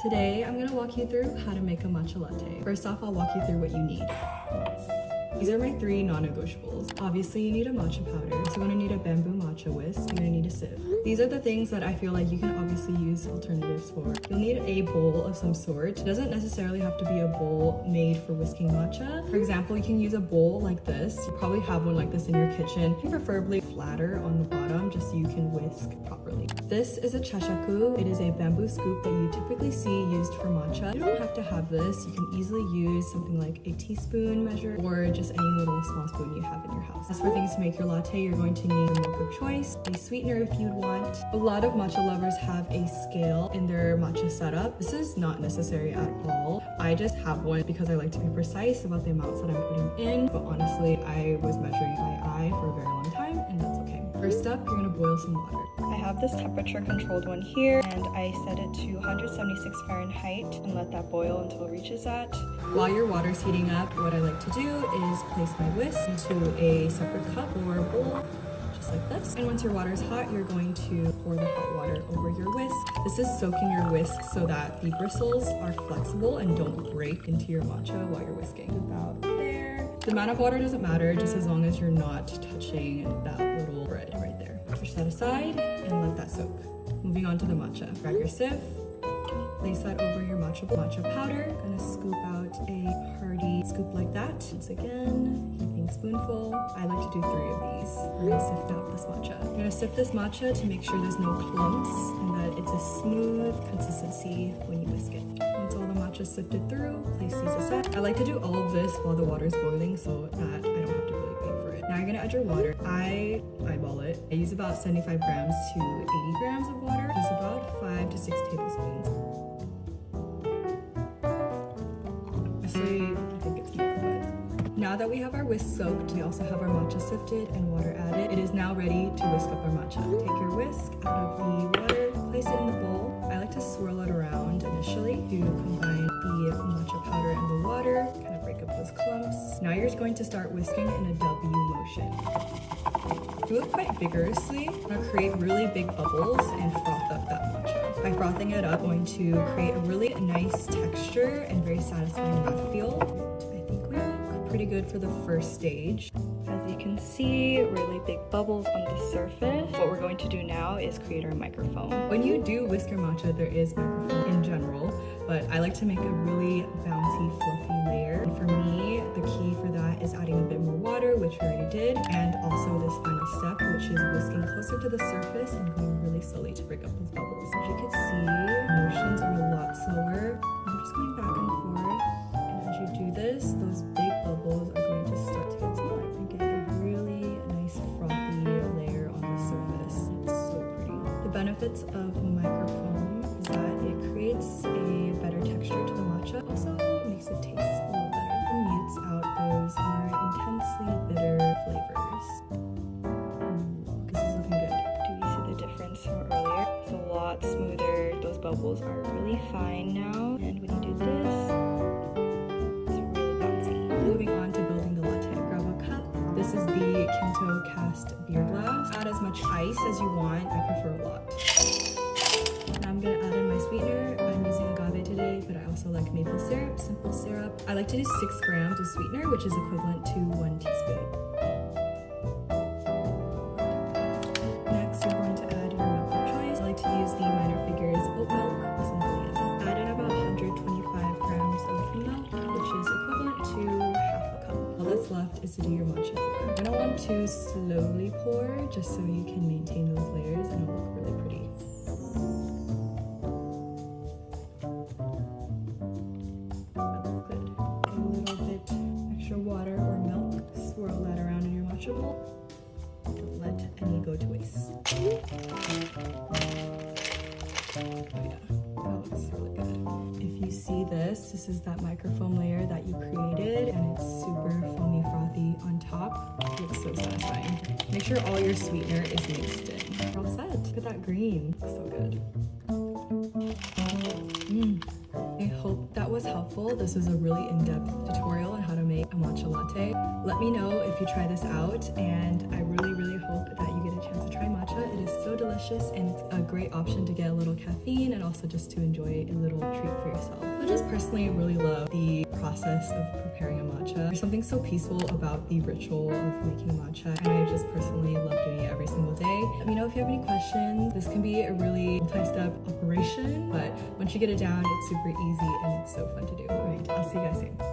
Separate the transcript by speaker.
Speaker 1: Today, I'm gonna walk you through how to make a matcha latte. First off, I'll walk you through what you need. These are my 3 non-negotiables. Obviously, you need a matcha powder. So you're gonna need a bamboo matcha whisk. You're gonna need a sieve. These are the things that I feel like you can obviously use alternatives for. You'll need a bowl of some sort. It doesn't necessarily have to be a bowl made for whisking matcha. For example, you can use a bowl like this. You probably have one like this in your kitchen. Preferably flatter on the bottom, just so you can whisk properly. This is a chashaku. It is a bamboo scoop that you typically see used for matcha. You don't have to have this. You can easily use something like a teaspoon measure or just any little small spoon you have in your house. As for things to make your latte, you're going to need a milk of choice, a sweetener if you'd want. A lot of matcha lovers have a scale in their matcha setup. This is not necessary at all. I just have one because I like to be precise about the amounts that I'm putting in, but honestly, I was measuring by eye for a very long time, and that's okay. First up, you're gonna boil some water.
Speaker 2: I have this temperature controlled one here, and I set it to 176 Fahrenheit and let that boil until it reaches that.
Speaker 1: While your water's heating up, what I like to do is place my whisk into a separate cup or bowl, just like this. And once your water is hot, you're going to pour the hot water over your whisk. This is soaking your whisk so that the bristles are flexible and don't break into your matcha while you're whisking. About there. The amount of water doesn't matter, just as long as you're not touching that little thread right there. Push that aside and let that soak. Moving on to the matcha. Grab your sieve, place that over your matcha powder. Gonna scoop out a hearty scoop like that. Once again, heaping spoonful. I like to do 3 of these. We're gonna sift out this matcha. You're gonna sift this matcha to make sure there's no clumps and that it's a smooth consistency when you whisk it. Once all the matcha sifted through, place these aside. I like to do all of this while the water is boiling so that I don't have to really wait for it. Now you're gonna add your water. I eyeball it. I use about 75 grams to 80 grams of water, which is about 5 to 6 tablespoons. Actually, I think it's more, but now that we have our whisk soaked, we also have our matcha sifted and water added. It is now ready to whisk up our matcha. Take your whisk out of the water, place it in the bowl. I like to swirl it around initially to combine the matcha powder and the water, kind of break up those clumps. Now you're just going to start whisking in a W motion. Do it quite vigorously. I'm going to create really big bubbles and froth up that matcha. By frothing it up, I'm going to create a really nice texture and very satisfying mouthfeel. I think we look pretty good for the first stage.
Speaker 2: As you can see, really big bubbles on the surface. What we're going to do now is create our microfoam.
Speaker 1: When you do whisk your matcha, there is microfoam in general, but I like to make a really bouncy, fluffy layer. And for me, the key for that is adding a bit more water, which we already did, and also this final step, which is whisking closer to the surface and going really slowly to break up those bubbles. As you can see, motions are a lot slower. I'm just going back and forth, and as you do this, those big bubbles are going to start to get smaller and get a really nice frothy layer on the surface. It's so pretty. The benefits of microfoam is that it creates a better texture to the matcha. Also makes it taste a little better. It mutes out those more intensely bitter flavors. This is looking good.
Speaker 2: Do you see the difference from earlier? It's a lot smoother. Those bubbles are really fine now. And when you do this, it's really bouncy.
Speaker 1: Moving on to building the latte. Grab a cup. This is the Kinto cast beer glass. Add as much ice as you want. I prefer a lot. Now I'm gonna add in my sweetener. I'm using agave today, but I also like maple syrup, simple syrup. I like to do 6 grams of sweetener, which is equivalent to 1 teaspoon. Next, you're going to add your milk of choice. I like to use the Minor Figures oat milk with some bouillon. Add in about 125 grams of milk, which is equivalent to half a cup. All that's left is to do your matcha pour. You're gonna want to slowly pour, just so you can maintain those layers and it'll look really pretty. That looks good. Add a little bit extra water or milk. Swirl that around in your matcha bowl. Don't let any go to waste. Oh yeah, that looks really good. If you see this is that microfoam layer that you created, and it's super foamy frothy on top. It looks so satisfying. Make sure all your sweetener is mixed in. You're all set. Look at that green. Looks so good. I hope that was helpful. This is a really in-depth tutorial on how to make make a matcha latte. Let me know if you try this out, and I really hope that you get a chance to try matcha. It is so delicious, and it's a great option to get a little caffeine and also just to enjoy a little treat for yourself. I just personally really love the process of preparing a matcha. There's something so peaceful about the ritual of making matcha, and I just personally love doing it every single day. Let me know if you have any questions. This can be a really multi-step operation, but once you get it down, it's super easy and it's so fun to do. All right, I'll see you guys soon.